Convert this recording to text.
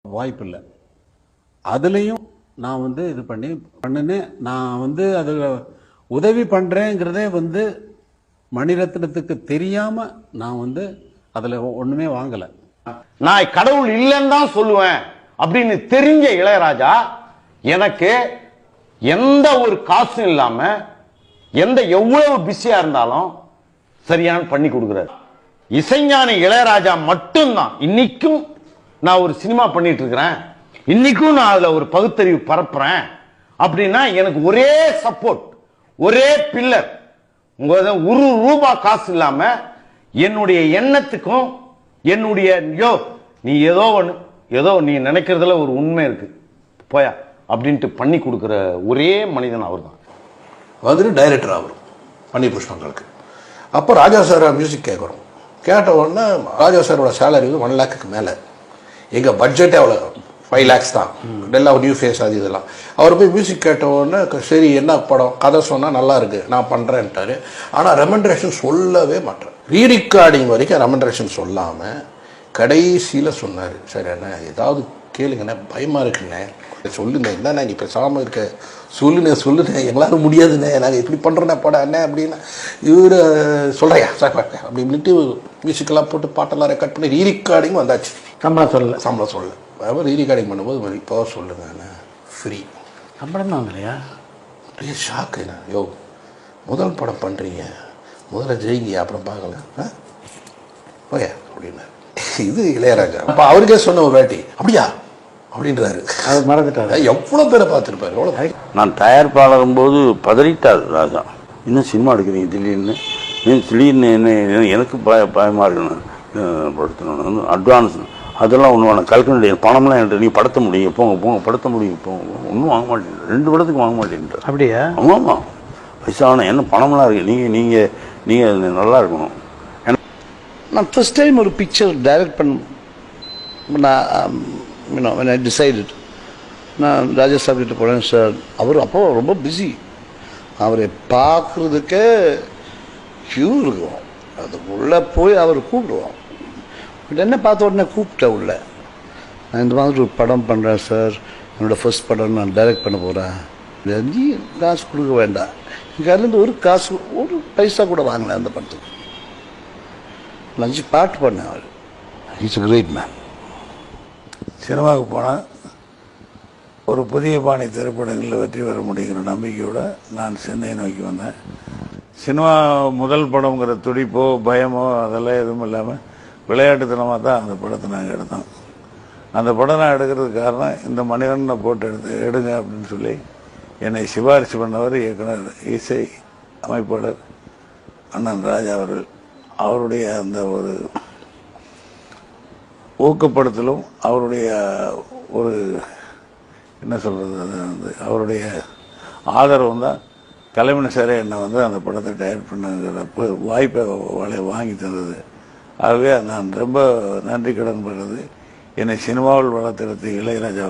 வாய்ப்பு இல்லை. அதுலேயும் நான் வந்து இது பண்ணினேன். நான் வந்து அதில் உதவி பண்ணுறேங்கிறதே வந்து மணிரத்னத்துக்கு தெரியாமல் நான் வந்து அதில் ஒன்றுமே வாங்கலை. நான் கடவுள் இல்லைன்னு தான் சொல்லுவேன் அப்படின்னு தெரிஞ்ச இளையராஜா எனக்கு எந்த ஒரு காசும் இல்லாம எவ்வளவு பிஸியா இருந்தாலும் சரியான பண்ணி கொடுக்கிறார். இசைஞானி இளையராஜா மட்டும்தான் இன்னைக்கும் நான் ஒரு சினிமா பண்ணிட்டு இருக்கிறேன், இன்னைக்கும் நான் அதுல ஒரு பகுத்தறிவு பரப்புறேன் அப்படின்னா எனக்கு ஒரே சப்போர்ட், ஒரே பில்லர். ஒரு ரூபாய் காசு இல்லாம என்னுடைய எண்ணத்துக்கும் என்னுடைய நீ ஏதோ நீ நினைக்கிறதுல ஒரு உண்மை இருக்கு போயா அப்படின்ட்டு பண்ணி கொடுக்கிற ஒரே மனிதன் அவர் தான். வந்துட்டு டைரக்டர் ஆகும் பன்னீர் புஷ்பங்களுக்கு. அப்போ ராஜா சார் மியூசிக் கேட்குறோம். கேட்ட உடனே ராஜா சாரோட சேலரி வந்து 1 lakhக்கு மேலே. எங்கள் பட்ஜெட்டே அவ்வளோ 5 lakhs தான். எல்லாம் நியூ ஃபேஸ் அது இதெல்லாம். அவர் போய் மியூசிக் கேட்ட உடனே சரி என்ன படம் கதை சொன்னால் நல்லா இருக்கு நான் பண்ணுறேன்ட்டாரு. ஆனால் ரெமண்ட்ரேஷன் சொல்லவே மாட்டேன். ரீரிகார்டிங் வரைக்கும் ரெமண்ட்ரேஷன் சொல்லாமல் கடைசியில் சொன்னார், சரி என்ன ஏதாவது கேளுங்கண்ணே பயமாக இருக்குண்ணே சொல்லுண்ணே என்னண்ணே நீ பேசாமல் இருக்க சொல்லுண்ணே எங்களால் முடியாதுண்ணே நாங்கள் இப்படி பண்ணுறோண்ணே படம் என்ன அப்படின்னா இவர் சொல்கிறியா சார் அப்படின்ட்டு மியூசிக்கெல்லாம் போட்டு பாட்டெல்லாம் ரெக்கார்ட் பண்ணி ரீரிகார்டிங் வந்தாச்சு. சம்பளம் சொல்லலை. அப்புறம் ரீரிகார்டிங் பண்ணும்போது இப்போ சொல்லுங்க அண்ணா ஃப்ரீ சம்பளம் தான் இல்லையா? அப்படியே ஷாக்குண்ணா. முதல் படம் பண்ணுறீங்க முதல்ல ஜெயிங்க அப்புறம் பார்க்கல ஓகே அப்படின்னா இது இளையராஜா. அப்போ அவருக்கே சொன்ன ஒரு வாட்டி அப்படியா அப்படின்றாரு. அவர் மறந்துட்டாரு. எவ்வளோ பேரை பார்த்துருப்பாரு. எவ்வளோ நான் தயாரிப்பாளரும் போது பதறிட்டார் ராஜா, இன்னும் சினிமா எடுக்கிறீங்க திடீர்னு என்ன எனக்கு பயமாக இருக்கணும் படுத்தணும் அட்வான்ஸ் அதெல்லாம் ஒன்று வேணும் கல்கனுடைய பணம்லாம் என்கிட்ட நீ படுத்த முடியும் போங்க படுத்த முடியும் போங்க ஒன்றும் வாங்க மாட்டேன் 2 படத்துக்கு வாங்க மாட்டேன்ட்டார். அப்படியா? ஆமாம் வயசான என்ன பணம்லாம் இருக்கு நீங்கள் நல்லா இருக்கணும். நான் ஃபர்ஸ்ட் டைம் ஒரு பிக்சர் டைரக்ட் நான் when I decided நான் ராஜா சார் கிட்ட போனேன். சார் அவர் அப்போ ரொம்ப பிஸி, அவரை பார்க்குறதுக்கே க்யூ இருக்கும். அதுக்குள்ளே போய் அவர் கூப்பிடுவோம். என்ன பார்த்த உடனே கூப்பிட்டேன் உள்ள. நான் இந்த மாதிரி ஒரு படம் பண்ணுறேன் சார், என்னோடய ஃபர்ஸ்ட் படம் நான் டைரக்ட் பண்ண போகிறேன், நீ காசு கொடுக்க வேண்டாம். எனக்கு அதுலேருந்து ஒரு பைசா கூட வாங்கினேன் அந்த படத்துக்கு. 5 பாட்டு பண்ணேன். அவர் இட்ஸ் அ கிரேட் மேன். சினிமாவுக்கு போனால் ஒரு புதிய பாணி திரைப்படங்களில் வெற்றி பெற முடியுங்கிற நம்பிக்கையோடு நான் சென்னையை நோக்கி வந்தேன். சினிமா முதல் படங்கிற துடிப்போ பயமோ அதெல்லாம் எதுவும் இல்லாமல் விளையாட்டுத்தனமாக தான் அந்த படத்தை நாங்கள் எடுத்தோம். அந்த படம் நான் எடுக்கிறதுக்கு காரணம் இந்த மணிவண்ணனை போட்டு எடுங்க அப்படின்னு சொல்லி என்னை சிபாரிசு பண்ணவர் இயக்குனர் இசை அமைப்பாளர் அண்ணன் ராஜா அவர்கள். அவருடைய அந்த ஒரு ஊக்கப்படுத்தலும் அவருடைய ஒரு என்ன சொல்கிறது அவருடைய ஆதரவும் தான் கலைமணி சாரே என்னை வந்து அந்த படத்தை டைரக்ட் பண்ணுங்கிற வாய்ப்பை வாங்கி தந்தது. ஆகவே நான் ரொம்ப நன்றி கடன் பண்ணுறது என்னை சினிமாவில் வளர்த்துறது இளையராஜா.